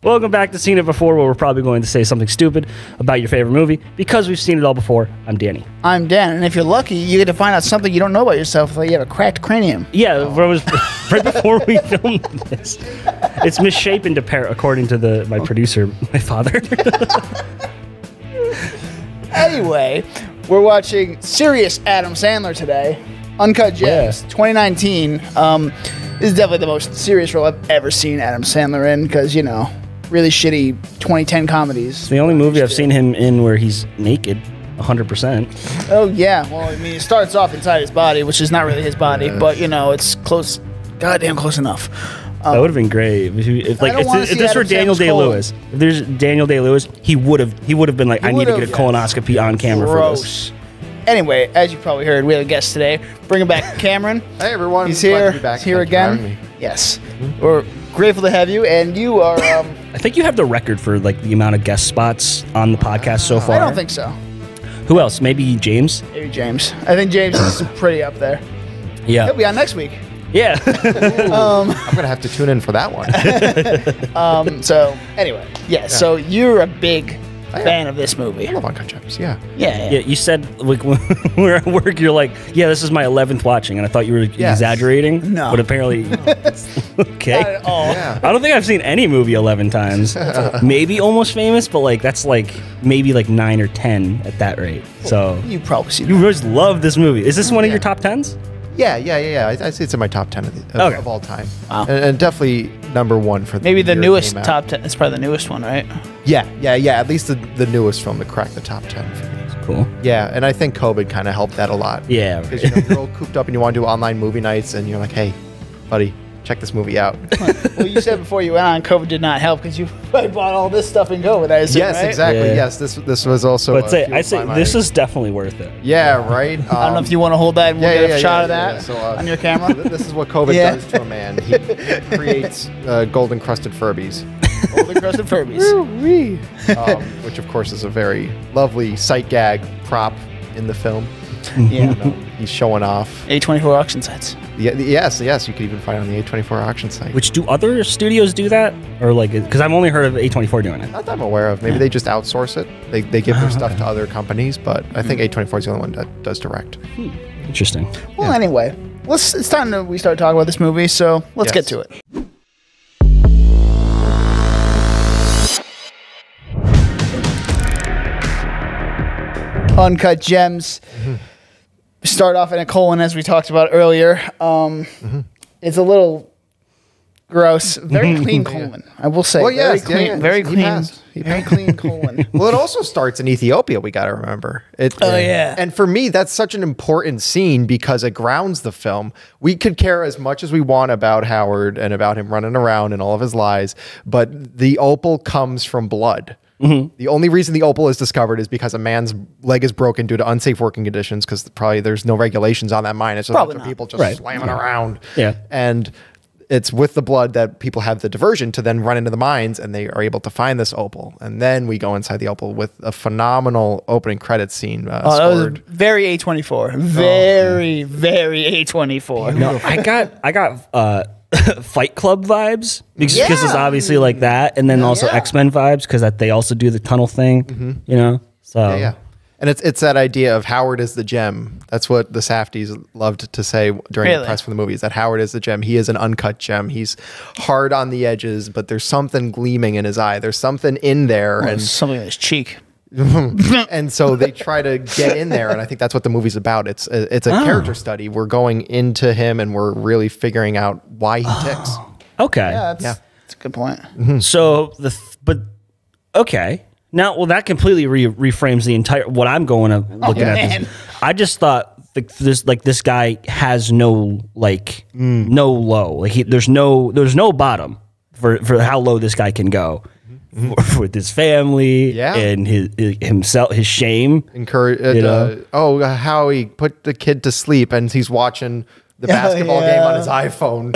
Welcome back to Seen It Before, where we're probably going to say something stupid about your favorite movie because we've seen it all before. I'm Danny. I'm Dan, and if you're lucky, you get to find out something you don't know about yourself, like you have a cracked cranium. Yeah, it was right before we filmed this. It's misshapen, according to my producer, my father. Anyway, we're watching serious Adam Sandler today. Uncut Gems, 2019. This is definitely the most serious role I've ever seen Adam Sandler in, because, you know, really shitty 2010 comedies. It's the only movie I've seen him in where he's naked 100%. Oh, yeah. Well, I mean, it starts off inside his body, which is not really his body, but, you know, it's close, goddamn close enough. That would have been great. If this were Daniel Day-Lewis, if there's Daniel Day-Lewis, he would have been like, I need to get a colonoscopy on camera for this. Anyway, as you probably heard, we have a guest today. Bringing back Cameron. Hey, everyone. He's here. Glad to be back. He's here Thank you for again. having me. Yes. We're grateful to have you, and you are... I think you have the record for like the amount of guest spots on the podcast so far. I don't think so. Who else? Maybe James? Maybe James. I think James is pretty up there. Yeah. He'll be on next week. Yeah. I'm going to have to tune in for that one. So, anyway. Yeah, so you're a big fan of this movie. I love Uncut Gems, yeah. Yeah, you said like when we were at work, you're like, yeah, this is my 11th watching, and I thought you were exaggerating. No. But apparently, it's okay. Not at all. Yeah. I don't think I've seen any movie 11 times. Maybe Almost Famous, but like that's like maybe like 9 or 10 at that rate. So You probably see you just love this movie. Is this one of your top 10s? Yeah. I'd say it's in my top 10 of all time. Wow. And definitely number one for Maybe the year it newest came out. top 10. It's probably the newest one, right? Yeah. At least the newest film to crack the top 10 for me. Cool. Yeah, and I think COVID kind of helped that a lot. Yeah. Because you're all cooped up and you want to do online movie nights, and you're like, hey, buddy, check this movie out. Well, you said before you went on, COVID did not help because you probably bought all this stuff in COVID, I assume, Yes, right? exactly. Yeah. Yes, this was also. But I say this is definitely worth it. Yeah, right. I don't know if you want to hold that and we'll get a shot of that So, on your camera. This is what COVID does to a man. He creates golden crusted Furbies. Golden crusted Furbies. Which of course is a very lovely sight gag prop in the film. Yeah. He's showing off. A24 auction sites. Yes. You could even find it on the A24 auction site. Which do other studios do that, or like? Because I've only heard of A24 doing it. Not that I'm aware of. Maybe they just outsource it. They give their stuff to other companies, but I think A24 is the only one that does direct. Interesting. Well, anyway, it's time that we start talking about this movie, so let's get to it. Uncut Gems. Start off in a colon, as we talked about earlier. It's a little gross. Very clean colon, I will say. Well, yes, very clean. He Very clean colon. Well, it also starts in Ethiopia, we got to remember. Yeah. And for me, that's such an important scene because it grounds the film. We could care as much as we want about Howard and about him running around and all of his lies, but the opal comes from blood. The only reason the opal is discovered is because a man's leg is broken due to unsafe working conditions, because probably there's no regulations on that mine. It's just a bunch of people just slamming around. Yeah. And it's with the blood that people have the diversion to then run into the mines, and they are able to find this opal. And then we go inside the opal with a phenomenal opening credits scene. That was very A24. Very A24. No, I got Fight Club vibes because it's obviously like that, and then also X-Men vibes because they also do the tunnel thing. You know, so yeah. And it's that idea of Howard is the gem. That's what the Safdies loved to say during the press for the movie, is that Howard is the gem. He is an uncut gem. He's hard on the edges, but there's something gleaming in his eye. There's something in there. And something in his cheek. And so they try to get in there, and I think that's what the movie's about. It's a character study. We're going into him, and we're really figuring out why he ticks. Okay. Yeah, that's a good point. So okay. Now, well, that completely reframes the entire what I'm going to looking at. This. I just thought this guy has no no low. Like there's no bottom for how low this guy can go. With his family and his shame. How he put the kid to sleep and he's watching the basketball game on his iPhone,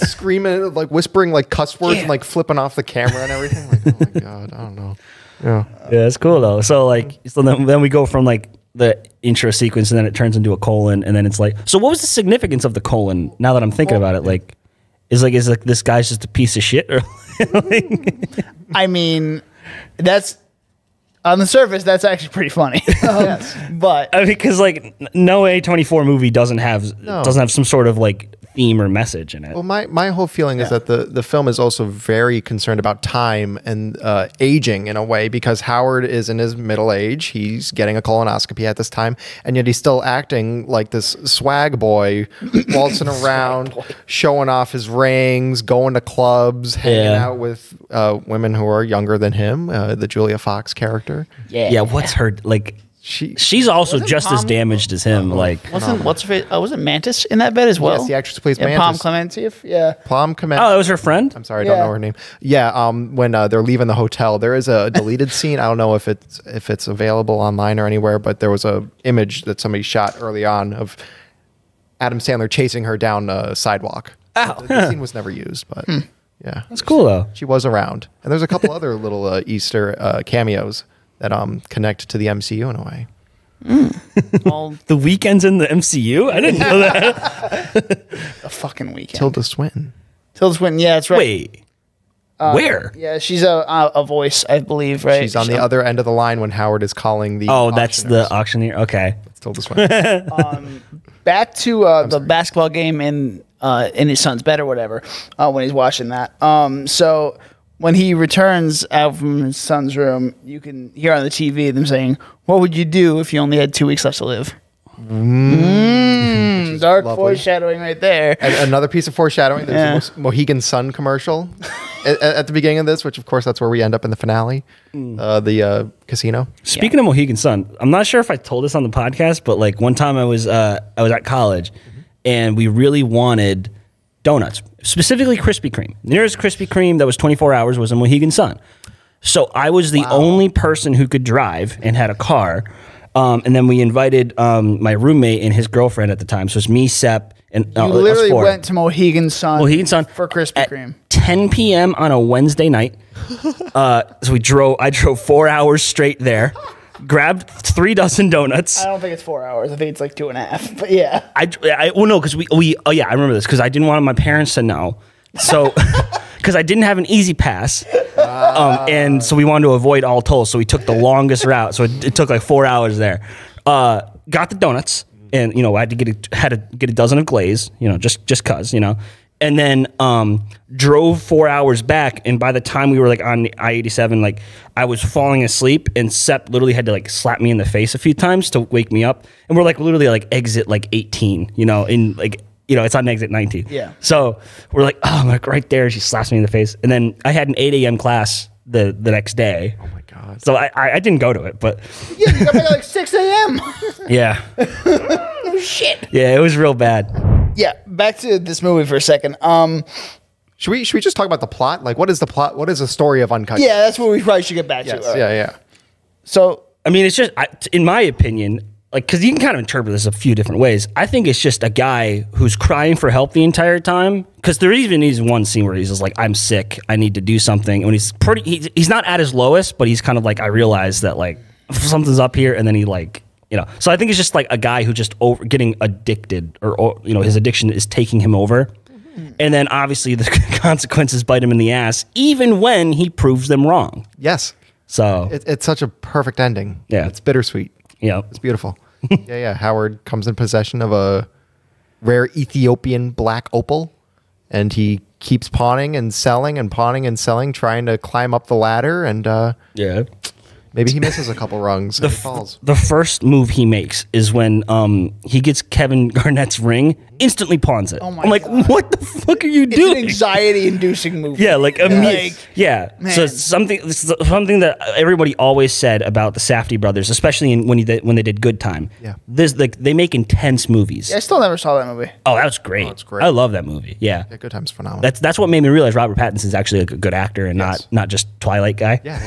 screaming, like whispering like cuss words and like flipping off the camera and everything. Like, oh my God, I don't know. Yeah, it's cool though. So then we go from like the intro sequence and then it turns into a colon and then it's like, so what was the significance of the colon now that I'm thinking about it? Like, Is like this guy's just a piece of shit? Or I mean, that's on the surface. That's actually pretty funny. But I mean, because like no A24 movie doesn't have some sort of like theme or message in it. Well, my whole feeling is that the film is also very concerned about time and aging in a way, because Howard is in his middle age. He's getting a colonoscopy at this time, and yet he's still acting like this swag boy, waltzing around, showing off his rings, going to clubs, hanging out with women who are younger than him, the Julia Fox character. Yeah, what's her like? She's also just as damaged as him. Like, what's her face? Wasn't Mantis in that bed as well? Yes, the actress plays Mantis. Pom Clemente. Yeah. Pom Clemente. oh, that was her friend. I'm sorry, I don't know her name. Yeah, when they're leaving the hotel, there is a deleted scene. I don't know if it's available online or anywhere, but there was a image that somebody shot early on of Adam Sandler chasing her down a sidewalk. Oh, the scene was never used, but yeah, that's cool though. She was around, and there's a couple other little Easter cameos that connect to the MCU in a way. The Weeknd's in the MCU? I didn't know that. A fucking Weeknd. Tilda Swinton. Yeah, that's right. Wait, where? Yeah, she's a voice, I believe, right? She's on the other end of the line when Howard is calling the that's the auctioneer. Okay. That's Tilda Swinton. Back to the basketball game in his son's bed or whatever, when he's watching that. So when he returns out from his son's room, you can hear on the TV them saying, "What would you do if you only had 2 weeks left to live?" Dark lovely. foreshadowing right there. And another piece of foreshadowing, there's a Mohegan Sun commercial at the beginning of this, which of course that's where we end up in the finale, the casino. Speaking of Mohegan Sun, I'm not sure if I told this on the podcast, but like one time I was at college and we really wanted donuts, specifically Krispy Kreme. The nearest Krispy Kreme that was 24 hours was in Mohegan Sun. So I was the only person who could drive and had a car. And then we invited my roommate and his girlfriend at the time. So it's me, Sepp, and You literally went to Mohegan Sun for Krispy at Kreme. 10 p.m. on a Wednesday night. So I drove 4 hours straight there, grabbed 3 dozen donuts. I don't think it's 4 hours. I think it's like 2.5. But yeah. Because I remember this because I didn't want my parents to know. So, because I didn't have an Easy Pass. And so we wanted to avoid all tolls. So we took the longest route. So it took like 4 hours there. Got the donuts. And, I had to get a dozen of glaze, just cause, and then drove 4 hours back. And by the time we were like on the I-87, like I was falling asleep and Sepp literally had to like slap me in the face a few times to wake me up. And we're like literally like exit like 18, in like, it's on exit 19. Yeah. So we're like, oh, I'm like right there. She slaps me in the face. And then I had an 8 a.m. class the next day. Oh my God. So I didn't go to it, but. Yeah, you got back at like 6 a.m. Yeah. Oh, shit. Yeah, it was real bad. Yeah, back to this movie for a second. Should we just talk about the plot? Like, what is the plot? What is the story of Uncut Gems? Yeah, that's what we probably should get back to. Yes, yeah. So, I mean, it's just, in my opinion, like, because you can kind of interpret this a few different ways. I think it's just a guy who's crying for help the entire time. Because there even is one scene where he's just like, I'm sick, I need to do something. And he's not at his lowest, but he's kind of like, I realize that like something's up here. And then he like, so I think it's just like a guy who just getting addicted or his addiction is taking him over. And then obviously the consequences bite him in the ass, even when he proves them wrong. Yes. So it's such a perfect ending. Yeah. It's bittersweet. Yeah. It's beautiful. Yeah. Howard comes in possession of a rare Ethiopian black opal, and he keeps pawning and selling and pawning and selling, trying to climb up the ladder. And yeah. Maybe he misses a couple rungs and falls. The first move he makes is when he gets Kevin Garnett's ring, instantly pawns it. Oh my I'm like, God. what the fuck are you it's doing? an anxiety-inducing movie. Yeah, like immediately. Yeah. Man. So it's something that everybody always said about the Safdie brothers, especially when they did Good Time. Yeah. They make intense movies. Yeah, I still never saw that movie. Oh, that was great. Oh, it's great. I love that movie. Yeah. Yeah, Good Time's phenomenal. That's what made me realize Robert Pattinson's actually a good actor and not just Twilight guy. Yeah.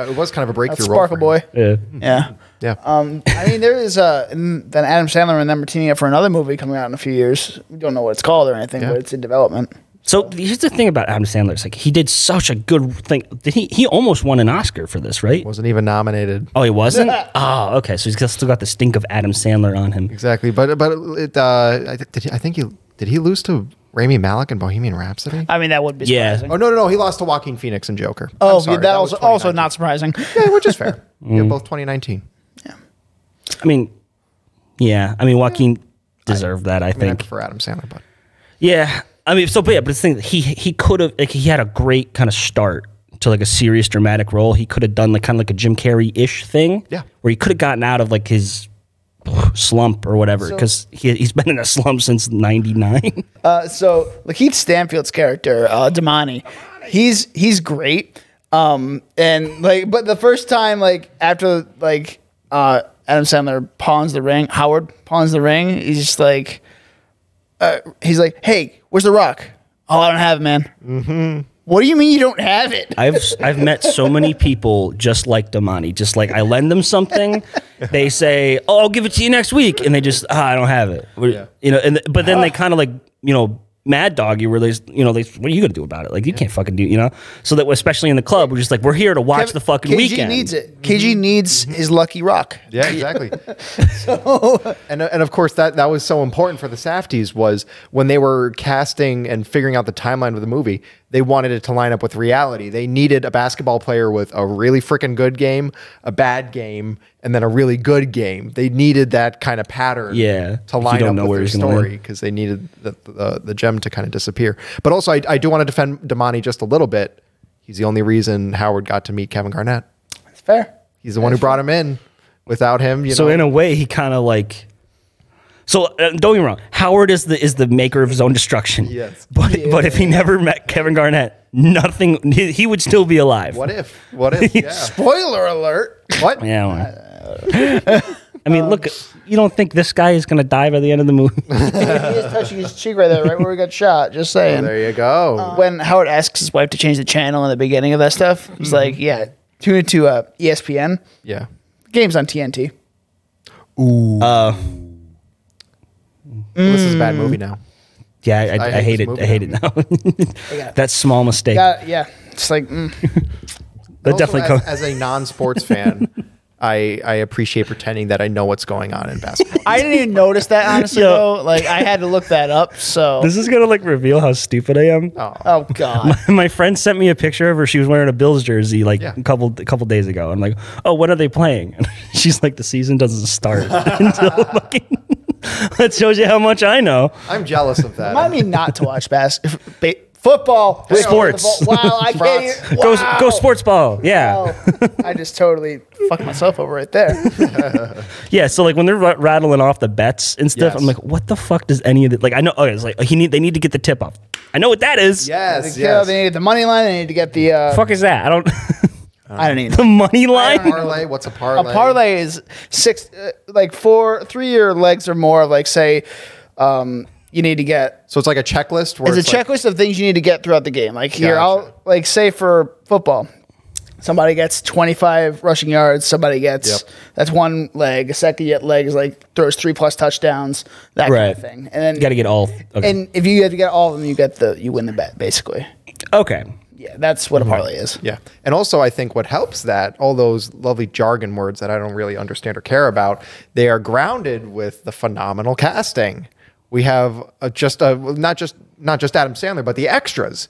It was kind of a breakthrough That's role Sparkle for him. Boy. Yeah. Yeah. I mean, there is then Adam Sandler and them are teaming up for another movie coming out in a few years. We don't know what it's called or anything, but it's in development. So here's the thing about Adam Sandler. It's like he did such a good thing. He almost won an Oscar for this, right? Wasn't even nominated. Oh, he wasn't? Oh, okay. So he's still got the stink of Adam Sandler on him. Exactly. But did he lose to Rami Malek in Bohemian Rhapsody? I mean, that would be Yeah. surprising. Oh, no. He lost to Joaquin Phoenix and Joker. Oh, I'm sorry, that was also 2019. not surprising. Yeah, which is fair. Yeah, both 2019. I mean, yeah. I mean, Joaquin deserved that. I I think. prefer Adam Sandler, but Yeah, I mean, so but yeah, but the thing he could have like he had a great kind of start to like a serious dramatic role. He could have done like kind of like a Jim Carrey-ish thing, Yeah. where he could have gotten out of like his slump or whatever because he's been in a slump since '99. So Lakeith Stanfield's character, Damani, he's great. And like, but the first time, like after like Adam Sandler pawns the ring, Howard pawns the ring, he's just like, he's like, "Hey, where's the rock? Oh, I don't have it, man." Mm-hmm. What do you mean you don't have it? I've met so many people just like Damani. Just like I lend them something, they say, "Oh, I'll give it to you next week," and they just, I don't have it. You know, but then they kind of like mad dog you, where they what are you gonna do about it? Like you can't fucking do, So that especially in the club, we're just like, we're here to watch the fucking KG weekend. needs it. KG needs his lucky rock. yeah, exactly. And of course that was so important for the Safdies was when they were casting and figuring out the timeline of the movie, they wanted it to line up with reality. They needed a basketball player with a really freaking good game, a bad game, and then a really good game. They needed that kind of pattern to line up with their story because they needed the gem to kind of disappear. But also, I do want to defend Damani just a little bit. He's the only reason Howard got to meet Kevin Garnett. That's fair. He's the one who brought him in. Without him, So in a way, he kind of like. So don't get me wrong. Howard is the maker of his own destruction. Yes. But if he never met Kevin Garnett, nothing. He would still be alive. What if? What if? Yeah. Spoiler alert. What? Yeah. Well. I mean, look. You don't think this guy is going to die by the end of the movie? He is touching his cheek right there, right where we got shot. Just saying. There you go. When Howard asks his wife to change the channel in the beginning of that stuff, he's like, "Yeah, tune it to ESPN. Yeah. Game's on TNT." This is a bad movie now. Yeah, I hate it. I hate it now. That small mistake. Yeah, it's like. That Also, definitely comes. as a non-sports fan, I appreciate pretending that I know what's going on in basketball. I didn't even notice that honestly Yo. though. Like I had to look that up. So. This is gonna like reveal how stupid I am. Oh God. My friend sent me a picture of her. She was wearing a Bills jersey like Yeah. a couple days ago. I'm like, oh, when are they playing? And she's like, the season doesn't start until fucking. That shows you how much I know. I'm jealous of that. Remind me not to watch football. Sports. Wow, I can't. Even, wow. Go sports ball. Yeah. Wow. I just totally fucked myself over right there. Yeah, so like when they're rattling off the bets and stuff, Yes. I'm like, what the fuck does any of it? Like I know, okay, it's like they need to get the tip off. I know what that is. Yes, They yes. needed the money line. They need to get the. Fuck is that? I don't. I don't even. The money line. Parlay. What's a A parlay? parlay is 3-year legs or more of like say, you need to get. So it's like a checklist. Where It's a checklist of things you need to get throughout the game. Like here, Gotcha. I'll like say for football, somebody gets 25 rushing yards. Somebody gets Yep. that's one leg. A second leg is like throws 3+ touchdowns. That kind of thing. And then You got to get all. Okay. and if you have to get all of them, you win the bet basically. Okay. Yeah, that's what a parlay is. Yeah. And also, I think what helps that, all those lovely jargon words that I don't really understand or care about, they are grounded with the phenomenal casting. We have not just Adam Sandler, but the extras.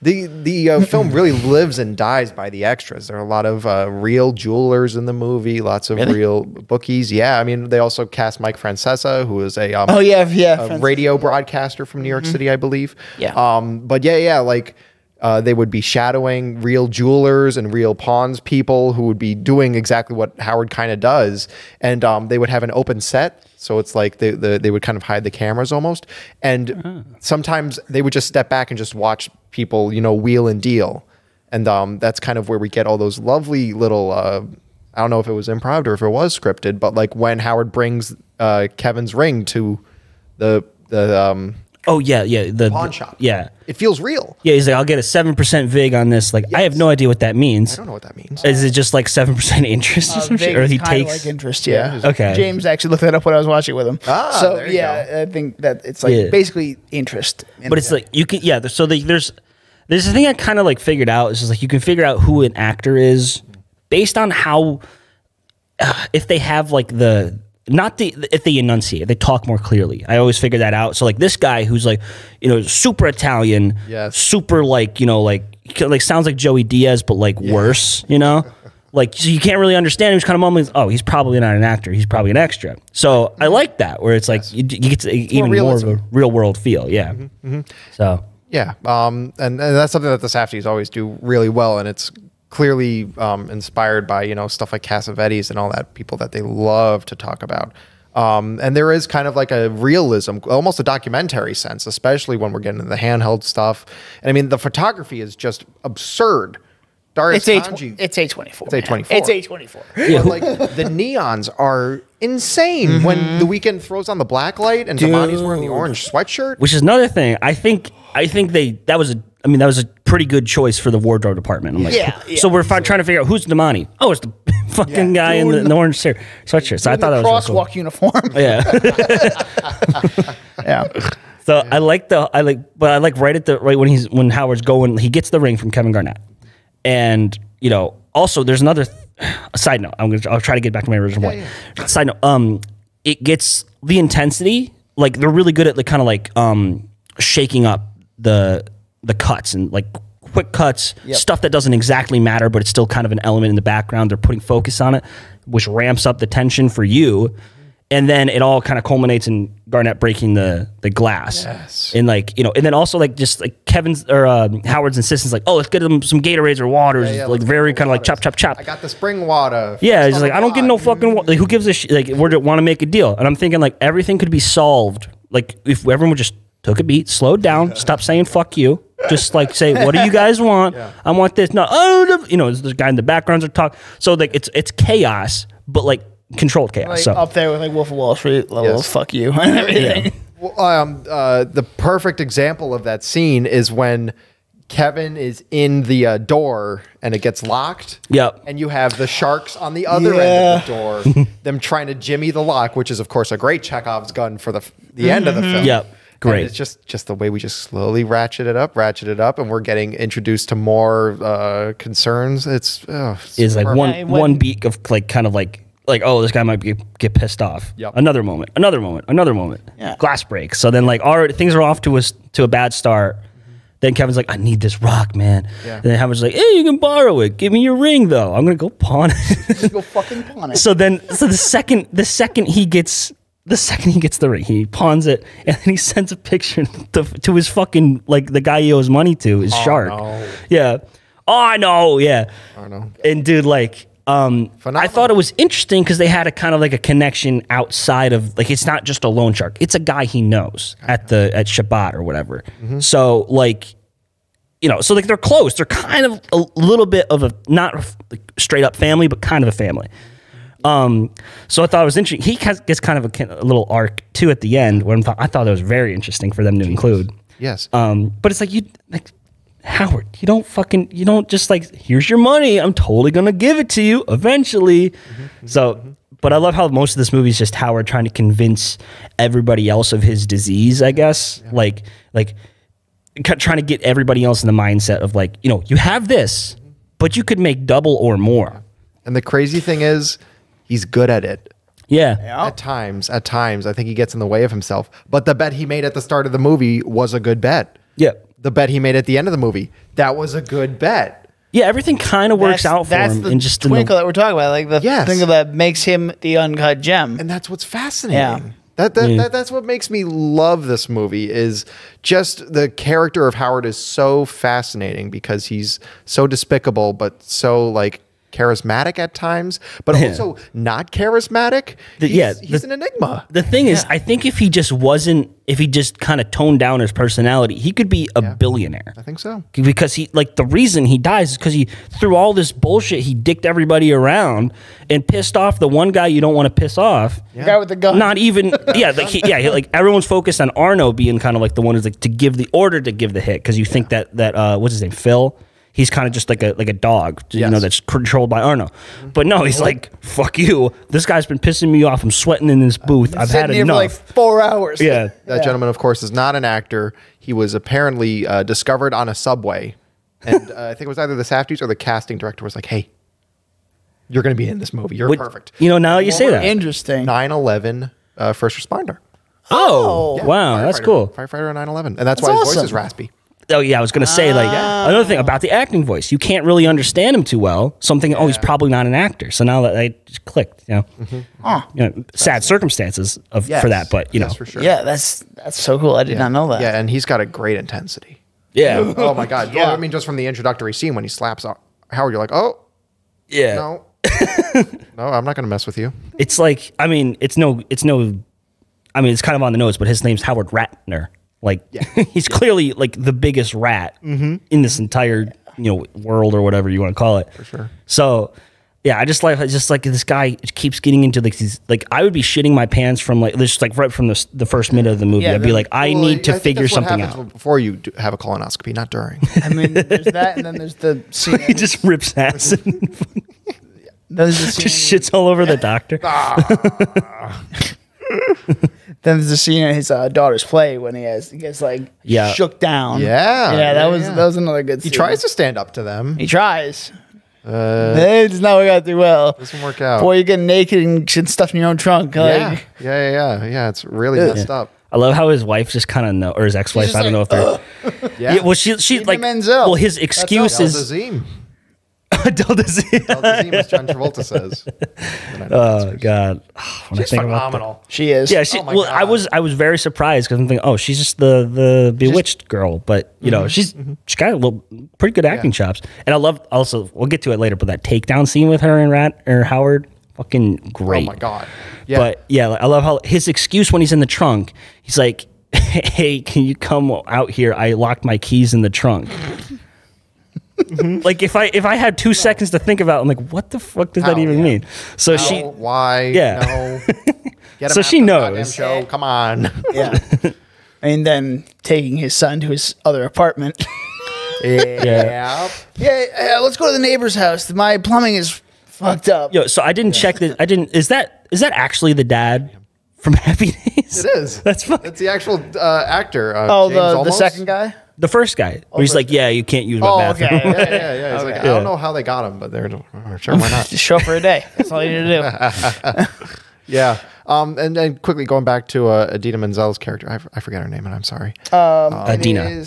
The film really lives and dies by the extras. There are a lot of real jewelers in the movie, lots of real bookies. Yeah, I mean, they also cast Mike Francesa, who is a radio broadcaster from New York City, I believe. Yeah. But like they would be shadowing real jewelers and real pawns people who would be doing exactly what Howard kind of does, and they would have an open set. So it's like they would kind of hide the cameras almost, and sometimes they would just step back and just watch people, wheel and deal, and that's kind of where we get all those lovely little. I don't know if it was improv or if it was scripted, but like when Howard brings Kevin's ring to the Oh yeah, the pawn shop. Yeah, it feels real. yeah. He's like, I'll get a 7% vig on this. Like, I have no idea what that means. I don't know what that means. Is it just like 7% interest or some shit? Or he takes like interest. Yeah. Okay. James actually looked that up when I was watching with him. So there you I think that it's like basically interest. But it's like you can so there's the thing I kind of like figured out is just like you can figure out who an actor is based on how if they have like the not if they enunciate, they talk more clearly. I always figure that out. So like this guy who's like, super Italian, super like, like sounds like Joey Diaz, but like worse, like, so you can't really understand him. He's kind of mumbling, oh, he's probably not an actor. He's probably an extra. So I like that, where it's like you get to even more of a real world feel. Yeah. So. Yeah. And that's something that the Safdies always do really well. And it's clearly inspired by, stuff like Cassavetes and all that, people that they love to talk about. And there is kind of like a realism, almost a documentary sense, especially when we're getting into the handheld stuff. And I mean, the photography is just absurd. It's A24. It's A24. It's A24. But like the neons are insane when The Weeknd throws on the black light and Damani's wearing the orange sweatshirt. Which is another thing. I think that was a pretty good choice for the wardrobe department. I'm like, so we're trying to figure out who's Damani. Oh, it's the fucking guy in the orange sweatshirt. So I thought that was crosswalk uniform. Yeah. Yeah. So I like right when Howard's going, he gets the ring from Kevin Garnett. And, also there's another side note. I'll try to get back to my original point. Side note, it gets the intensity. Like they're really good at kind of like shaking up the cuts and like quick cuts, stuff that doesn't exactly matter, but it's still kind of an element in the background. They're putting focus on it, which ramps up the tension for you. And then it all kind of culminates in Garnett breaking the glass. Yes. And and then also just like Kevin's or Howard's insistence, like, oh, let's get them some Gatorades or waters. Like very kind of like chop, chop, chop. I got the spring water. Yeah, it's like, I don't get no fucking water. Like, who gives a shit? Like, we want to make a deal. And I'm thinking like everything could be solved. Like if everyone would just took a beat, slowed down, stop saying fuck you. Just like say, what do you guys want? I want this. No, there's the guy in the backgrounds are talking. So like it's chaos, but like controlled chaos. Like so up there with like Wolf of Wall Street levels, fuck you and everything. Well, the perfect example of that scene is when Kevin is in the door and it gets locked. Yep. And you have the sharks on the other end of the door, them trying to jimmy the lock, which is of course a great Chekhov's gun for the end of the film. Yep. Great. And it's just the way we just slowly ratchet it up, and we're getting introduced to more concerns. It's like one beat of like kind of like oh, this guy might get pissed off. Yep. Another moment. Yeah. Glass break. So then like already things are off to a bad start. Then Kevin's like, I need this rock, man. Yeah. And then Howard's like, hey, you can borrow it. Give me your ring though. I'm gonna go pawn it. Just go fucking pawn it. So the second he gets the ring, he pawns it, and then he sends a picture to his fucking like the guy he owes money to, his shark. No. Yeah. Oh, I know. Yeah. I know. And dude, like. I thought it was interesting because they had a kind of like a connection outside of like it's not just a loan shark; it's a guy he knows at Shabbat or whatever. So like, so like they're close. They're kind of a little bit of a not like straight up family, but kind of a family. So I thought it was interesting. He gets kind of a little arc too at the end. When I thought that was very interesting for them to include. Yes. But it's like Howard, you don't just like, here's your money. I'm totally going to give it to you eventually. But I love how most of this movie is just Howard trying to convince everybody else of his disease, I guess. Yeah. Like trying to get everybody else in the mindset of like, you have this, but you could make double or more. And the crazy thing is he's good at it. Yeah. At times, I think he gets in the way of himself. But the bet he made at the start of the movie was a good bet. Yeah. The bet he made at the end of the movie, that was a good bet. Yeah, everything kind of works out for him. That's the twinkle that we're talking about, like the twinkle that makes him the uncut gem. And that's what's fascinating. That's what makes me love this movie is just the character of Howard is so fascinating because he's so despicable, but so like charismatic at times, but also not charismatic. He's an enigma. The thing is, I think if he just kind of toned down his personality, he could be a billionaire. I think so. Because the reason he dies is because he, through all this bullshit, he dicked everybody around and pissed off the one guy you don't want to piss off. The guy with the gun. Not even, like everyone's focused on Arno being kind of like the one who's like to give the order to give the hit because you think that what's his name, Phil? He's kind of just like a dog, that's controlled by Arno. But no, he's like, fuck you. This guy's been pissing me off. I'm sweating in this booth. I've had enough. For like 4 hours. Yeah. That gentleman, of course, is not an actor. He was apparently discovered on a subway. And I think it was either the Safdies or the casting director was like, hey, You're going to be in this movie. You're perfect. You know, now you say that. Interesting. 9/11 first responder. Oh, wow, that's cool. Firefighter on 9/11, and that's why his voice is raspy. Oh yeah, I was gonna say like another thing about the acting voice. You can't really understand him too well. So I'm thinking, oh, he's probably not an actor. So now that I just clicked, you know, sad circumstances for that, but you know, for sure. Yeah, that's so cool. I did not know that. Yeah, and he's got a great intensity. yeah, Oh my god. Yeah. I mean, just from the introductory scene when he slaps Howard, you're like, oh yeah. no, no, I'm not gonna mess with you. It's like, I mean, it's kind of on the nose, but his name's Howard Ratner. Like, he's clearly like the biggest rat in this entire world or whatever you want to call it. For sure. So, yeah, I just like this guy keeps getting into like these, like I would be shitting my pants from like just like right from the first minute of the movie. I'd be like, I need to figure something out before you have a colonoscopy, not during. I mean, there's that, and then there's the scene. he just rips ass and There's the scene. just shits all over the doctor. Then there's the scene in his daughter's play when he gets like shook down. That was another good scene. He tries to stand up to them. He tries. It does not work out too well. Doesn't work out. Boy, you're getting naked and shit stuffed in your own trunk. Like, Yeah. It's really messed up. I love how his wife just kind of or his ex-wife. I don't know if they're. Yeah. Well, she like. Menzel. Well, his excuse is. Dazeem. Dazeem. Dazeem, as John Travolta says. Oh God, when She's phenomenal. She is. Yeah, she. God. I was very surprised because I'm thinking, oh, she's just the bewitched girl, but you know, she's got a little pretty good acting chops, and I love also. We'll get to it later, but that takedown scene with her and Howard, fucking great. Oh my God. Yeah. But yeah, I love how his excuse when he's in the trunk, he's like, "Hey, can you come out here? I locked my keys in the trunk." Like if I had 2 seconds to think about it, I'm like, what the fuck does that even mean? So why? Yeah. No. Get So him she out the knows. goddamn show. Come on. Yeah. And then taking his son to his other apartment. Yeah. Let's go to the neighbor's house. My plumbing is fucked up. Yo, so I didn't check this. I didn't. Is that actually the dad from Happy Days? It is. That's fun. That's the actual actor. Oh, James the second guy? The first guy. Where he's like, yeah, you can't use my bathroom. Okay. Yeah. He's like, I don't know how they got him, but they're sure, why not? Just show up for a day. That's all you need to do. Yeah. And then quickly going back to Idina Menzel's character. I forget her name, and I'm sorry. Dina.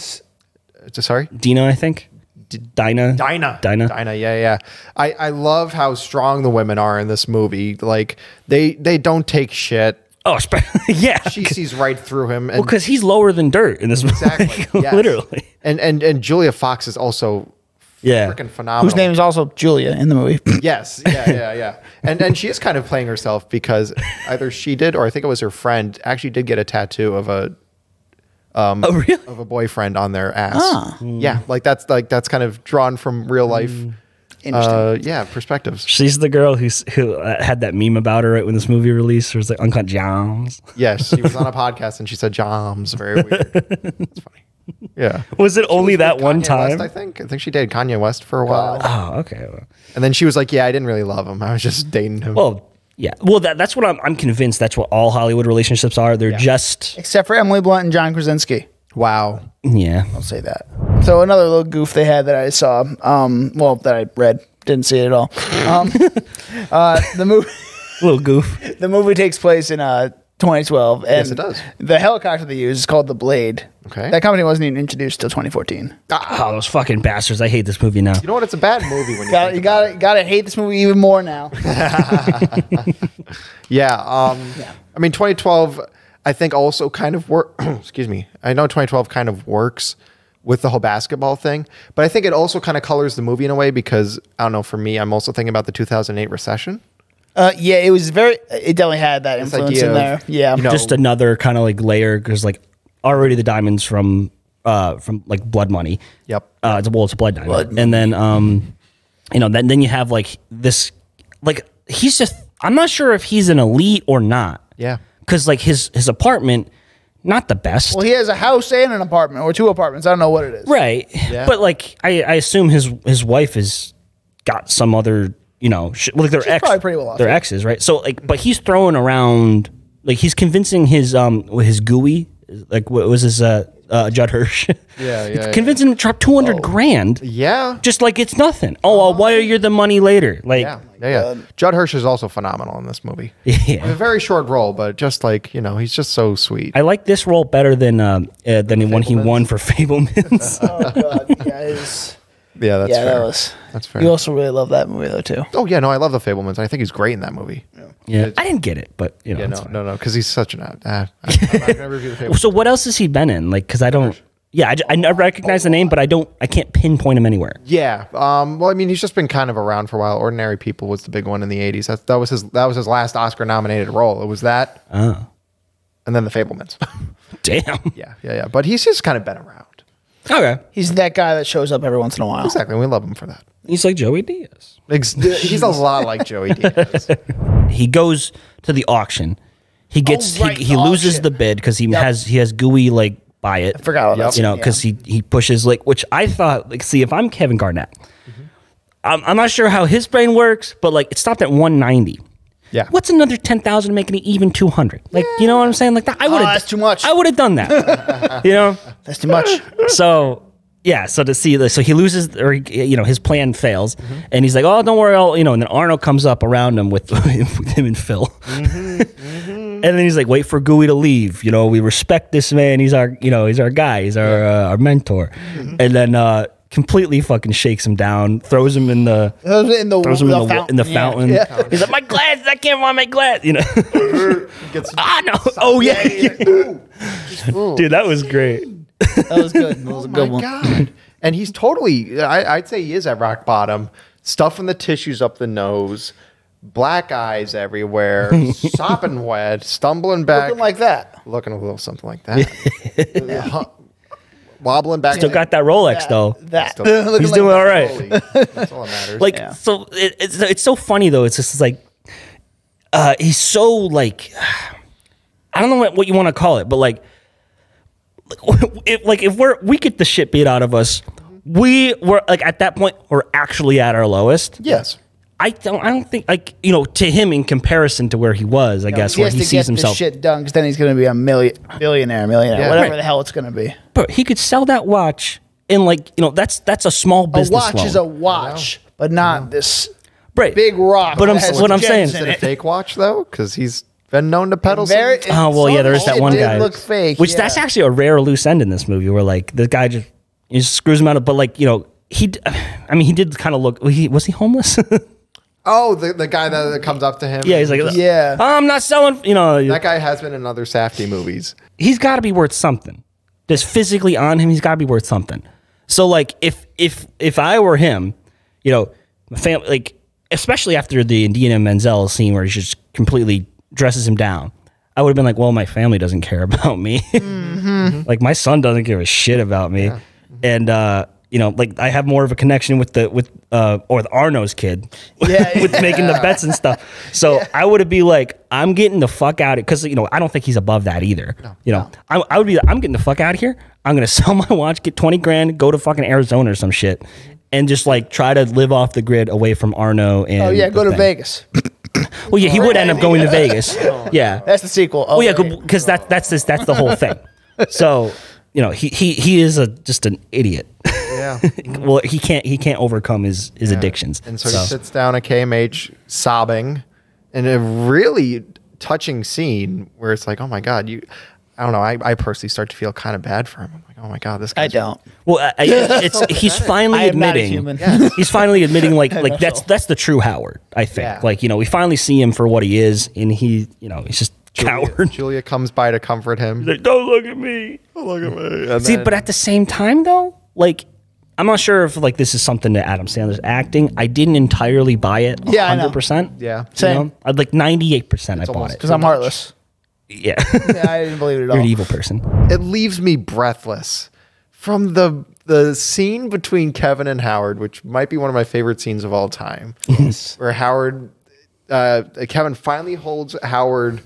Sorry? Dina, I think. Dinah. Yeah. I love how strong the women are in this movie. Like they don't take shit. Oh, yeah. She sees right through him. And Well, because he's lower than dirt in this movie. exactly. Yes. Literally. And Julia Fox is also freaking phenomenal. Whose name is also Julia in the movie. Yes. Yeah. And she is kind of playing herself because either she did or I think it was her friend actually did get a tattoo of a really? of a boyfriend on their ass. Yeah, that's kind of drawn from real life. Interesting. Perspectives. She's the girl who had that meme about her right when this movie released. It was like Uncut Gems. Yes, she was on a podcast and she said "Joms." Very weird. It's funny. Yeah. Was it only that one Kanye time? West, I think she dated Kanye West for a while. Oh, okay. Well. And then she was like, "Yeah, I didn't really love him. I was just dating him." Well, yeah. Well, that's what I'm convinced. That's what all Hollywood relationships are. They're just Except for Emily Blunt and John Krasinski. wow. yeah. I'll say that. So another little goof they had that I saw, that I read, didn't see it at all. The movie, Little goof. the movie takes place in 2012. And Yes, it does. The helicopter they use is called the Blade. Okay. That company wasn't even introduced till 2014. Oh, those fucking bastards! I hate this movie now. You know what? It's a bad movie when You gotta hate this movie even more now. Yeah. I mean, 2012, I think also kind of excuse me. I know 2012 kind of works with the whole basketball thing, but I think it also kind of colors the movie in a way because I don't know. For me, I'm also thinking about the 2008 recession. It definitely had that influence idea in there. of, Yeah. you know, Just another kind of like layer because like already the diamonds from like Blood Money. Yep. It's a blood diamond, and then then you have like this like he's just I'm not sure if he's an elite or not. Yeah. Because like his apartment, not the best. Well, he has a house and an apartment, or 2 apartments. I don't know what it is. Right. Yeah. But like I assume his wife has got some other, like their ex, probably pretty well off, their yeah. exes, right? So like, but he's throwing around, like he's convincing his gooey, like what was his Judd Hirsch? Yeah. Convincing him to drop 200 grand. Yeah. Just like it's nothing. Oh, I'll wire you the money later. Like, Yeah. Judd Hirsch is also phenomenal in this movie. Yeah. A very short role, but just like, he's just so sweet. I like this role better than when he won for Fablemans. Oh god, guys. Yeah, that's fair. That's fair. You also really love that movie though too. Oh yeah, no, I love the Fablemans. I think he's great in that movie. Yeah, I didn't get it, but Yeah, no, because he's such an. I'm not gonna review the Fablemans. So what else has he been in? Like, because I don't. Yeah, I recognize the name, but I can't pinpoint him anywhere. Yeah. Well, I mean, he's just been kind of around for a while. Ordinary People was the big one in the '80s. That was his last Oscar-nominated role. It was that. Oh. And then the Fablemans. Damn. Yeah. But he's just kind of been around. Okay. He's that guy that shows up every once in a while. Exactly. We love him for that. He's like Joey Diaz. He's a lot like Joey Diaz. He goes to the auction. He gets he loses auction. the bid because he has Gooey like buy it. I forgot about that. Because he pushes like, which I thought like, see, if I'm Kevin Garnett, I'm not sure how his brain works, but like it stopped at 190. Yeah. What's another 10,000 making it even 200? Like, you know what I'm saying? Like that, I would have. That's too much. I would have done that. You know, That's too much. So yeah, so to see this, so he loses, or his plan fails, and he's like, "Oh, don't worry, and then Arno comes up around him with him and Phil, and then he's like, "Wait for Gooey to leave. We respect this man. He's our guy. He's our mentor," and then completely fucking shakes him down, throws him in the fountain. Yeah. He's like, "My glass! I can't find my glass." No! Oh yeah. Dude, that was great. That was good. That was a good one. God. And he's totally, I'd say he is at rock bottom. Stuffing the tissues up the nose, black eyes everywhere, sopping wet, stumbling back. Looking like that. Looking a little something like that. Wobbling back. Still got that Rolex though. He's Looking doing like all right. That's all that matters. So it's so funny though. It's just like he's so like, I don't know what you want to call it, but like if we get the shit beat out of us, we were like at that point we're actually at our lowest. Yes. I don't think like to him in comparison to where he was, I guess, he where has he to sees get himself. this shit done because then he's going to be a billionaire, whatever Right. the hell it's going to be. But he could sell that watch in like that's a small business. A watch loan. is a watch, but not this right. big rock. But that has what I'm saying gems in Is it a it. fake watch though? Because he's been known to peddle Oh well, yeah, there is that one guy. It did look fake. Which that's actually a rare loose end in this movie, where like the guy just screws him out of. But like he did kind of look. Was he homeless? Oh, the guy that comes up to him. Yeah, he's like, Yeah. I'm not selling. That guy has been in other Safdie movies. He's got to be worth something. Just physically on him, he's got to be worth something. So like, if I were him, my family, like, especially after the Indiana Menzel scene where he just completely dresses him down, I would have been like, well, my family doesn't care about me. Like my son doesn't give a shit about me, and like I have more of a connection with the Arno's kid, with making the bets and stuff. So I would be like, I'm getting the fuck out of it, because I don't think he's above that either. I would be like, I'm getting the fuck out of here. I'm gonna sell my watch, get 20 grand, go to fucking Arizona or some shit, and just like try to live off the grid away from Arno. And Go to Vegas. Well, yeah, he would end up going to Vegas. Yeah, That's the sequel. well, yeah, because that's the whole thing. So he is just an idiot. Yeah. Well, he can't overcome his addictions. And so he sits down at KMH sobbing in a really touching scene where it's like, oh my God, I don't know. I personally start to feel kind of bad for him. I'm like, oh my God, this guy. I don't. Well, he's finally I am not a admitting. human. He's finally admitting like that's the true Howard. I think. Yeah. Like we finally see him for what he is, and he's just coward. Julia comes by to comfort him. He's like, don't look at me. Don't look at me. And See, then- but at the same time though, like, I'm not sure if like this is something that Adam Sandler's acting. I didn't entirely buy it. Yeah, I know. 100%. Yeah. Same. I'd like 98%. I bought almost it Because I'm heartless. Yeah. Yeah, I didn't believe it at all. You're an evil person. it leaves me breathless from the scene between Kevin and Howard, which might be one of my favorite scenes of all time. Yes. Where Kevin finally holds Howard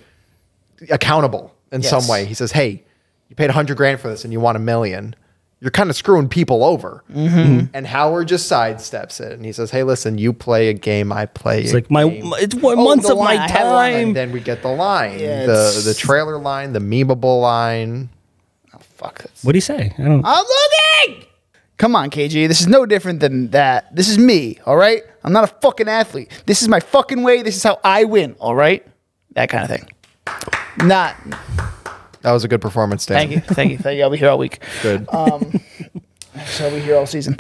accountable in some way. He says, hey, you paid 100 grand for this and you want $1 million. You're kind of screwing people over. And Howard just sidesteps it and he says, hey, listen, you play a game, I play It's a like game. it's 1 month of my line. I have one. time. And then we get the line, Yeah, the trailer line, the memeable line. fuck. What do you say? I don't. I'm looking. Come on, KG. This is no different than that. This is me, all right? I'm not a fucking athlete. This is my fucking way. This is how I win, all right? That kind of thing. Not. That was a good performance, Dan. Thank you. Thank you. Thank you. I'll be here all week. Good. So I'll be here all season.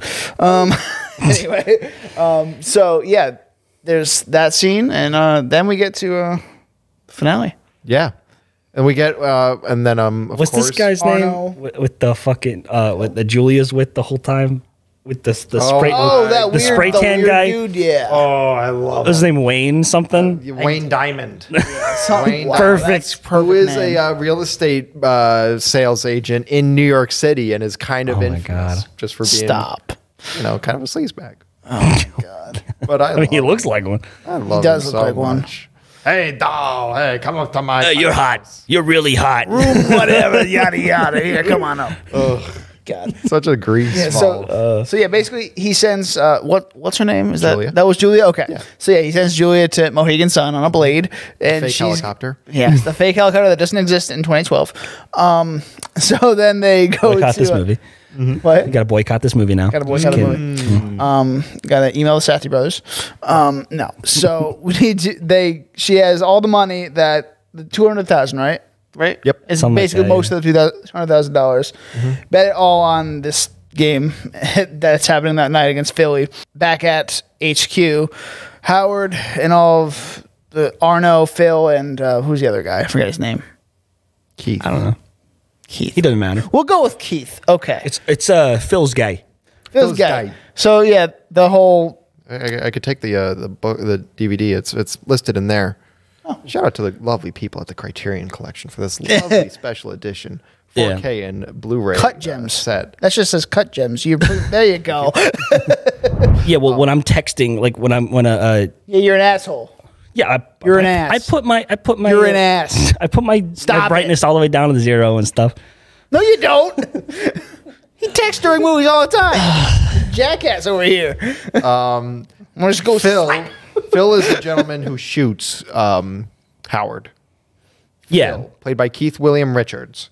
Anyway. So, yeah, there's that scene. And then we get to finale. Yeah. And we get, and then, of What's course, this guy's Arno. name? With the fucking, with the Julia's with the whole time? With the spray, That the weird, spray tan weird guy? dude, yeah. Oh, I love What's his name? Wayne something? Wayne Diamond. Something- wow, Perfect. that's Who is name. a real estate sales agent in New York City and is kind of Oh my infamous God. just for being, Stop. kind of a sleazebag. Oh, my God. But I, I mean, he love looks him. like one. I love does him look so like one. much. Hey, doll. Hey, come up to my. You're hot. You're really hot. Whatever, yada, yada. Here, come on up. God. Such a grease Yeah, ball. so yeah, basically he sends what's her name? Is Julia. that was Julia? Okay. Yeah. So yeah, he sends Julia to Mohegan Sun on a blade, and Fake she's helicopter. Yes, the fake helicopter that doesn't exist in 2012. So then they go Boycott to this movie. What? You got to boycott this movie now. Got to Just boycott the kidding. movie. Got to email the Safdie brothers. No. So we need to. She has all the money that the 200,000, right? Right. Yep. It's Something like basically that, most of the $200,000. Bet it all on this game that's happening that night against Philly. Back at HQ, Howard and all of the Arno, Phil, and who's the other guy? I forget his name. Keith. I don't know. Keith. He doesn't matter. We'll go with Keith. Okay. It's Phil's guy. Phil's Phil's guy. guy. So yeah, the whole. I could take the book, the DVD. It's listed in there. Shout out to the lovely people at the Criterion Collection for this lovely special edition 4K and Blu-ray Cut Gems set. That just says Cut Gems. There you go. Yeah, well, when I'm texting, like when Yeah, you're an asshole. yeah, You're an ass. I put my You're an ass. I put my Stop brightness all the way down to the 0 and stuff. No, you don't. He texts during movies all the time. Jackass over here. I'm gonna just go Phil. Phil is the gentleman who shoots Howard. Yeah, Phil, played by Keith William Richards.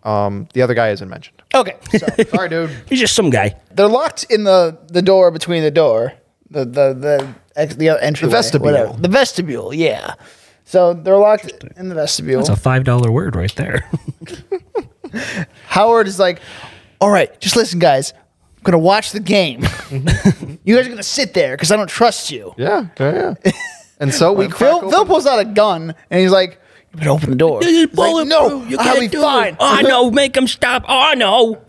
The other guy isn't mentioned. Okay, so Sorry, dude. he's just some guy. they're locked in the door between the door, the entry, vestibule. The vestibule, yeah. So they're locked in the vestibule. That's a $5 word right there. Howard is like, all right, just listen, guys. I'm going to watch the game. You guys are going to sit there because I don't trust you. Yeah. And so we Phil pulls out a gun and he's like, you better open the door. He's like, no, I'll be fine. Oh no, make him stop. Oh no.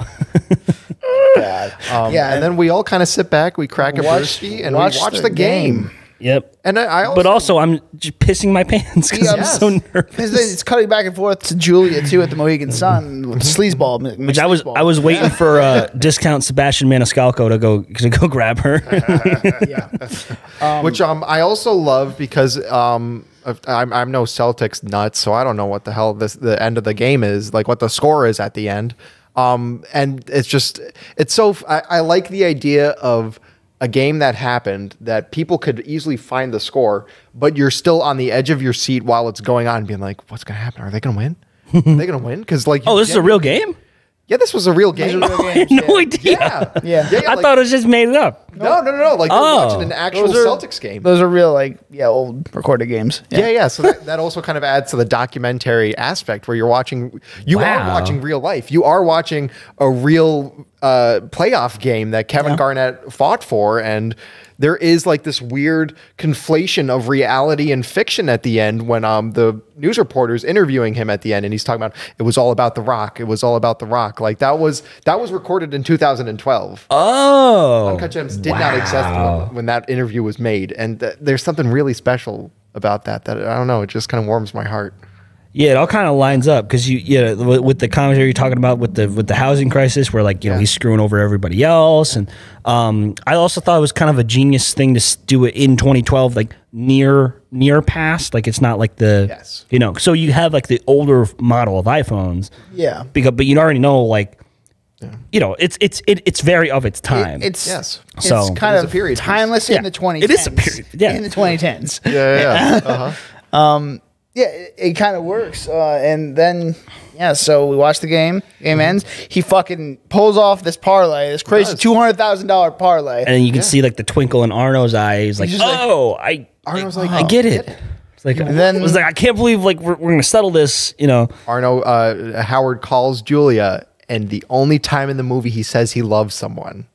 God. And then we all kind of sit back, we crack a brewski, and we watch the game. Yep. And I also, But also, I'm just pissing my pants because I'm Yes. so Because nervous. it's cutting back and forth to Julia too at the Mohegan Sun, sleazeball. Which I was waiting for discount Sebastian Maniscalco to go grab her. Yeah. which I also love because I'm no Celtics nuts, so I don't know what the hell the end of the game is, like what the score is at the end. And I like the idea of a game that happened that people could easily find the score, but you're still on the edge of your seat while it's going on, being like, what's going to happen? Are they going to win? Are they going to win? Because like, Oh, this is a real game? yeah, this was a real game. These are real I had games, no idea. Yeah. I like- thought it was just made it up. No. Like you're Oh. watching an actual Those are- Celtics game. Those are real, old recorded games. Yeah. So that also kind of adds to the documentary aspect where you are watching real life. You are watching a real playoff game that Kevin Garnett fought for, and there is like this weird conflation of reality and fiction at the end when the news reporter's interviewing him at the end, and he's talking about it was all about The Rock. It was all about The Rock. Like that was recorded in 2012. Oh. Uncut Gems did not exist when that interview was made, and there's something really special about that I don't know. It just kind of warms my heart. Yeah, it all kind of lines up because with the commentary you're talking about with the housing crisis, where like he's screwing over everybody else, and I also thought it was kind of a genius thing to do it in 2012, like near past, like it's not like so you have like the older model of iPhones, but you already know like. It's very of its time. It's So- kind It is of a period timeless piece. in the 2010s. It is a period, yeah. In the 2010s. Yeah. Yeah, it kind of works. And then, so we watch the game. Game ends. He fucking pulls off this parlay, this crazy $200,000 parlay. And you can see like the twinkle in Arno's eyes, like, Arno's I get it. It's like, And then- it was like, I can't believe like we're going to settle this, you know. Arno, Howard calls Julia, and the only time in the movie he says he loves someone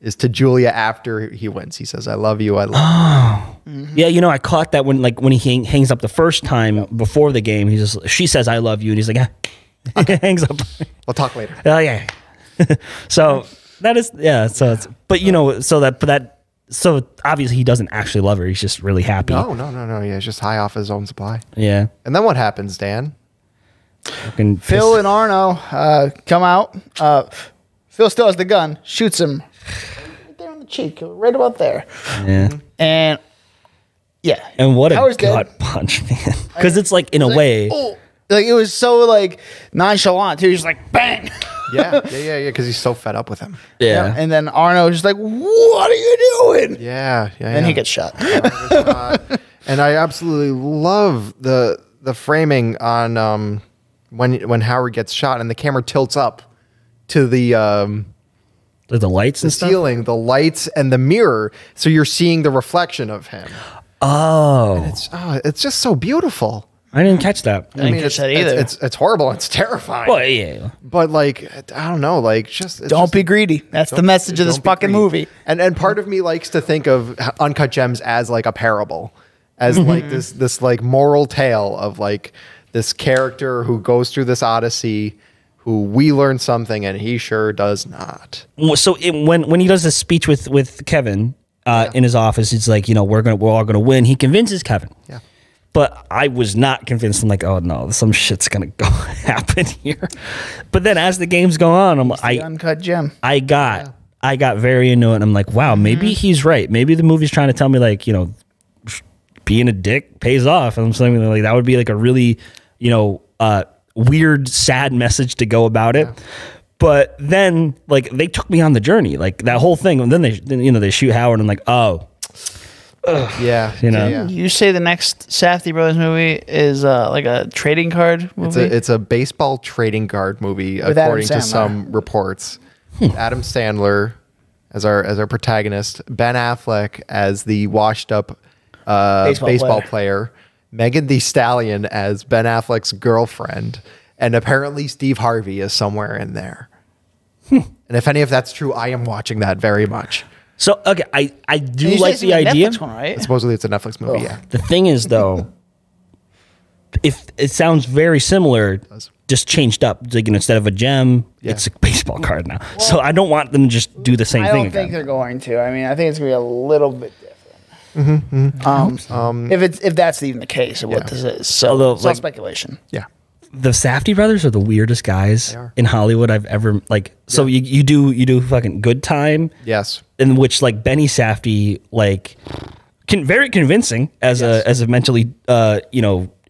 is to Julia after he wins. He says, "I love you. I love you." Yeah, you know, I caught that when he hangs up the first time before the game. She says, "I love you," and he's like, hangs up. We'll talk later. Oh yeah. So that is So it's, but you know, so obviously he doesn't actually love her. He's just really happy. No. Yeah, he's just high off his own supply. Yeah. And then what happens, Dan? Fucking Phil and Arno come out. Phil still has the gun, shoots him right there on the cheek, right about there. Yeah. And And what a Howard's gut dead. punch, man. Because it's like in a way. Oh, like it was so like nonchalant too. He's just like bang. Yeah. Because he's so fed up with him. Yeah. And then Arno's just like, "What are you doing?" Yeah. And he gets shot. And I absolutely love the framing on when Howard gets shot and the camera tilts up to the lights and stuff. ceiling, the lights and the mirror, so you're seeing the reflection of him. Oh, It's just so beautiful. I didn't catch that. I didn't catch that either. It's horrible. It's terrifying. Well, yeah. But like, I don't know. Like, Don't be greedy. That's the message of this don't be fucking greedy. movie. And part of me likes to think of Uncut Gems as like a parable, as like this like moral tale of like this character who goes through this odyssey, who we learn something and he sure does not. So when he does this speech with Kevin in his office, it's like, you know, we're all gonna win. He convinces Kevin. Yeah. But I was not convinced. I'm like, oh no, some shit's gonna go happen here. But then as the games go on, The Uncut Gem. I got very into it. And I'm like, wow, maybe he's right. Maybe the movie's trying to tell me like, you know, being a dick pays off. And I'm saying like that would be like a really, you know, weird, sad message to go about it. But then like they took me on the journey, like that whole thing. And then they shoot Howard. And I'm like, oh, Yeah. You know? Yeah. You say the next Safdie Brothers movie is like a trading card movie? It's a baseball trading card movie, With according to Adam Sandler. some reports. Adam Sandler as our protagonist, Ben Affleck as the washed up baseball player, Megan Thee Stallion as Ben Affleck's girlfriend, and apparently Steve Harvey is somewhere in there. And if any of that's true, I am watching that very much. so okay. I do You like said the it's a idea. Netflix one, right? Supposedly it's a Netflix movie. Yeah. The thing is though, if it sounds very similar, just changed up. Like, you know, instead of a gem, it's a baseball card now. So I don't want them to just do the same I thing don't think again. they're going to. I mean, I think it's going to be a little bit different. If that's even the case of what this is. So Although, it's all like- speculation. Yeah. The Safdie brothers are the weirdest guys are. in Hollywood I've ever like. So you do fucking Good Time, Yes. in which like Benny Safdie like very convincing as a mentally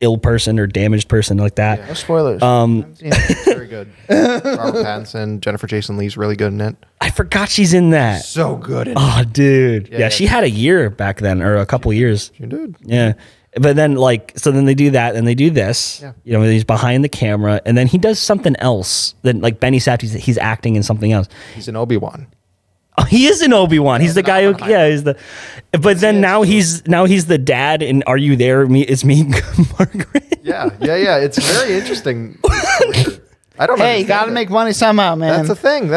ill person or damaged person like that. No spoilers. Very good. Robert Pattinson, Jennifer Jason Leigh's really good in it. I forgot she's in that. So good in it. Oh, dude. Yeah, yeah. she had a year back then or a couple years. You did. Yeah. But then then they do that and they do this. Yeah. You know, he's behind the camera and then he does something else. Then like Benny Safdie, he's acting in something else. He's an Obi-Wan. Oh, he is in Obi-Wan. He's the guy who he's the but then now he's the dad in Are You There? It's me, Margaret. Yeah. It's very interesting. I don't know. Hey, you got to make money somehow, man. That's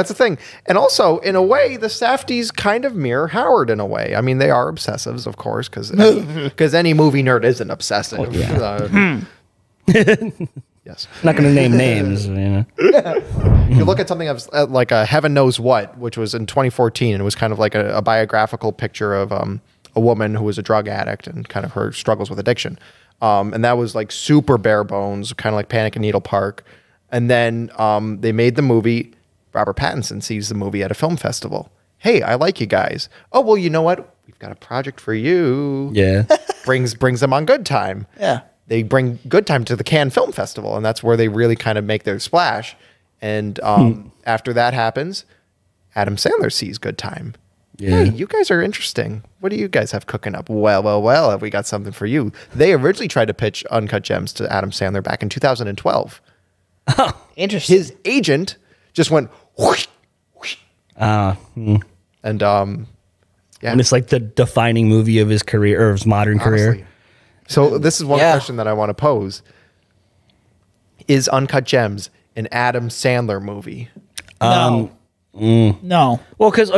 the thing. And also, in a way, the Safdies kind of mirror Howard in a way. I mean, they are obsessives, of course, because any movie nerd isn't obsessive. Yes. Not going to name names, you know. You look at something like Heaven Knows What, which was in 2014, and it was kind of like a biographical picture of a woman who was a drug addict and kind of her struggles with addiction. And that was like super bare bones, kind of like Panic at Needle Park. And then they made the movie. Robert Pattinson sees the movie at a film festival. Hey, I like you guys. Oh, well, you know what? We've got a project for you. Yeah. Brings them on Good Time. Yeah. They bring Good Time to the Cannes Film Festival, and that's where they really kind of make their splash. And after that happens, Adam Sandler sees Good Time. Yeah. hey, you guys are interesting. What do you guys have cooking up? Well, have we got something for you? They originally tried to pitch Uncut Gems to Adam Sandler back in 2012. Interesting. His agent just went whoosh, whoosh. And And it's like the defining movie of his career or his modern career. honestly. So this is one question that I want to pose. Is Uncut Gems an Adam Sandler movie? No. No. Well, because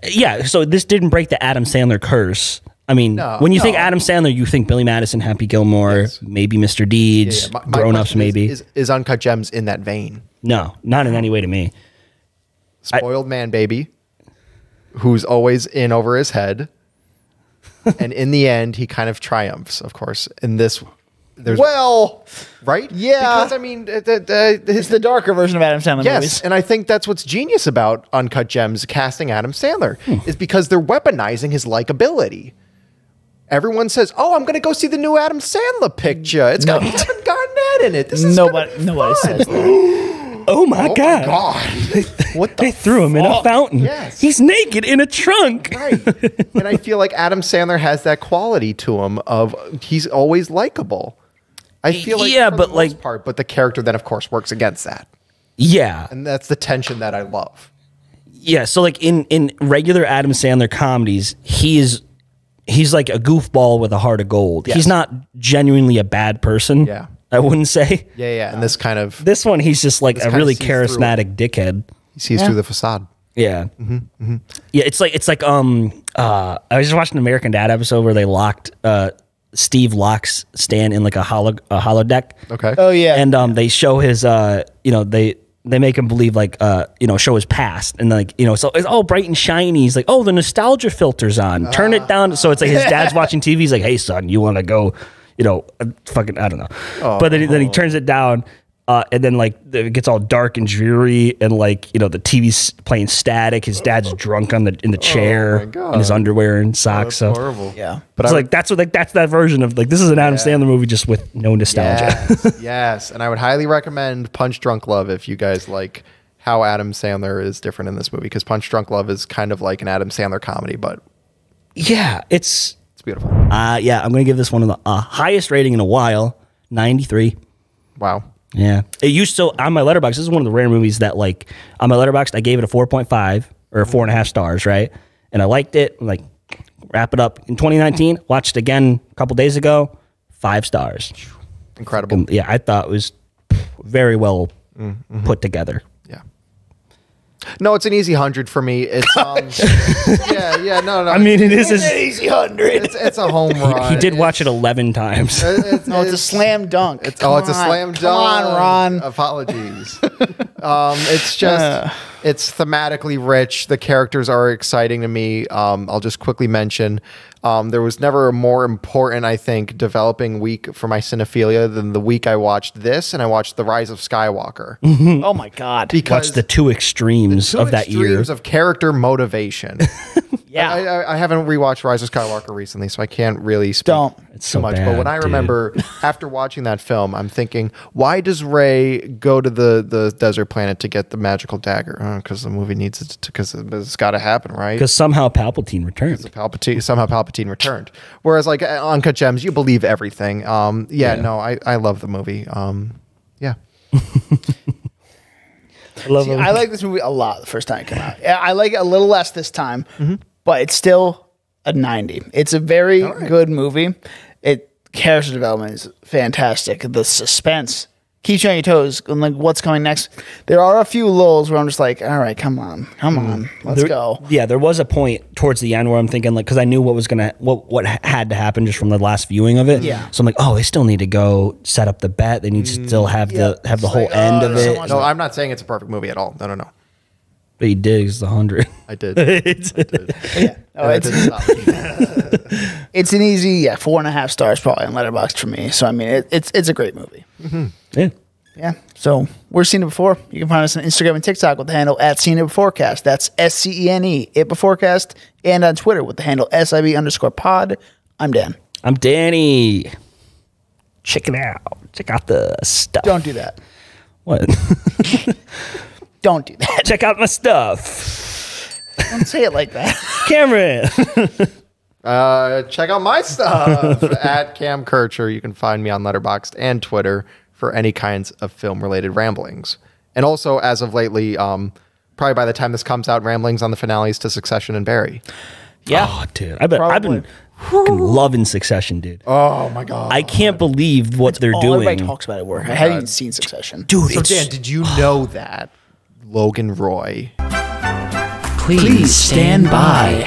yeah. So this didn't break the Adam Sandler curse. I mean, when you think Adam Sandler, you think Billy Madison, Happy Gilmore, maybe Mr. Deeds, My Grown Ups, question maybe. Is Uncut Gems in that vein? No, not in any way to me. Spoiled man baby who's always in over his head. And in the end, he kind of triumphs, of course. In this, there's right? Yeah. Because I mean, It's the darker version of Adam Sandler yes, movies. and I think that's what's genius about Uncut Gems casting Adam Sandler is because they're weaponizing his likability. Everyone says, "Oh, I'm going to go see the new Adam Sandler picture. It's got Kevin Garnett in it. This is Nobody fun." says that. Oh my God. What They threw him in a fountain. Yes. He's naked in a trunk. Right. And I feel like Adam Sandler has that quality to him of he's always likable. I feel like Yeah, for but the like- most part, but the character then of course works against that. Yeah. And that's the tension that I love. Yeah. So like in regular Adam Sandler comedies, he's like a goofball with a heart of gold. Yes. He's not genuinely a bad person. Yeah. I wouldn't say. Yeah. And this kind of This one, he's just like a kinda really sees through it. charismatic dickhead. he sees through the facade. Yeah. Yeah. It's like I was just watching an American Dad episode where they locked Steve locks Stan in like a holodeck. Okay. Oh, yeah. And they show his they make him believe like show his past and like so it's all bright and shiny. He's like, oh, the nostalgia filter's on, turn it down. So it's like his dad's watching TV. He's like, hey son, you want to go fucking I don't know. But then he turns it down and then like it gets all dark and dreary and like the TV's playing static. His dad's drunk in the chair my God. in his underwear and socks. So Horrible. Yeah. But it's like that's that version of like this is an Adam Sandler movie just with no nostalgia. Yes. And I would highly recommend Punch Drunk Love if you guys like how Adam Sandler is different in this movie, because Punch Drunk Love is kind of like an Adam Sandler comedy, but Yeah, it's beautiful. yeah, I'm gonna give this one of the highest rating in a while, 93. Wow. Yeah, it used to on my letterbox. This is one of the rare movies that like on my letterbox I gave it a 4.5 or 4.5 stars, right? And I liked it. I'm like, wrap it up in 2019. Watched it again a couple days ago, 5 stars. Incredible. Yeah, I thought it was very well put together. Yeah. No, it's an easy 100 for me. It's no. I mean, it is. Easy 100. It's a home run. He did watch it 11 times. It's a slam dunk. It's a slam dunk. Come on, Ron. Apologies. It's just it's thematically rich. The characters are exciting to me. I'll just quickly mention there was never a more important, I think, developing week for my cinephilia than the week I watched this and I watched The Rise of Skywalker. Oh my God. Because Watch the two extremes of that year. extremes of character motivation. Yeah. I haven't rewatched Rise of Skywalker recently, so I can't really speak It's too so much. bad, But when I dude. remember after watching that film, I'm thinking, why does Rey go to the desert planet to get the magical dagger? Because the movie needs it. Because it's got to happen, right? Because somehow Palpatine returned. Palpatine returned. Whereas like Uncut Gems, you believe everything. No, I love the movie. Yeah. I love See, him. I like this movie a lot the first time it came out. Yeah, I like it a little less this time, but it's still a 90. It's a very good movie. Character development is fantastic. The suspense keeps you on your toes and like what's coming next. There are a few lulls where I'm just like, all right, come on, let's go. Yeah, there was a point towards the end where I'm thinking like, because I knew what had to happen just from the last viewing of it. Yeah. So I'm like, oh, they still need to go set up the bet. They need to still have the whole end of it. so No, I'm not saying it's a perfect movie at all. No. But he digs the 100. I did. I did. Yeah, no, And I didn't stop. it's an easy 4.5 stars probably on Letterboxd for me. So I mean, it's a great movie. Yeah. Yeah. So we're Seen It Before. You can find us on Instagram and TikTok with the handle @SeenItBeforecast. That's SCENE It Beforecast, and on Twitter with the handle SIB_pod. I'm Dan. I'm Danny. Check it out. Check out the stuff. Don't do that. What? Don't do that. Check out my stuff. Don't say it like that. Cameron. Check out my stuff at Cam Kircher. You can find me on Letterboxd and Twitter for any kinds of film-related ramblings. And also, as of lately, probably by the time this comes out, ramblings on the finales to Succession and Barry. Yeah. Oh, dude. I've been fucking loving Succession, dude. Oh, my God. I can't believe what they're doing. Everybody talks about it at work. I haven't even seen Succession. Dude, So, Dan, did you know that Logan Roy... Please stand by.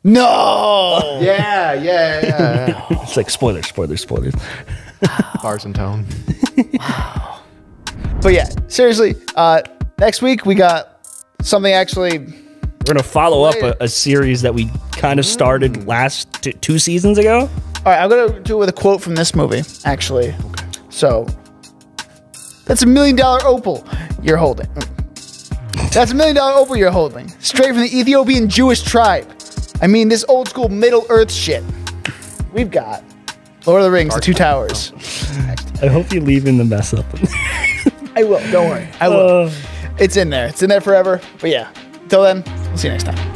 No. Yeah. it's like spoilers. Bars and tone. But yeah, seriously, next week we got something actually. We're going to follow up a series that we kind of started last 2 seasons ago. All right, I'm going to do it with a quote from this movie, actually. Okay. So, that's $1 million opal you're holding. That's $1 million opal you're holding. Straight from the Ethiopian Jewish tribe. I mean, this old school Middle Earth shit. We've got Lord of the Rings, The Two Towers. I hope you leave in the mess up. I will. Don't worry. I will. It's in there. It's in there forever. But yeah, until then, we'll see you next time.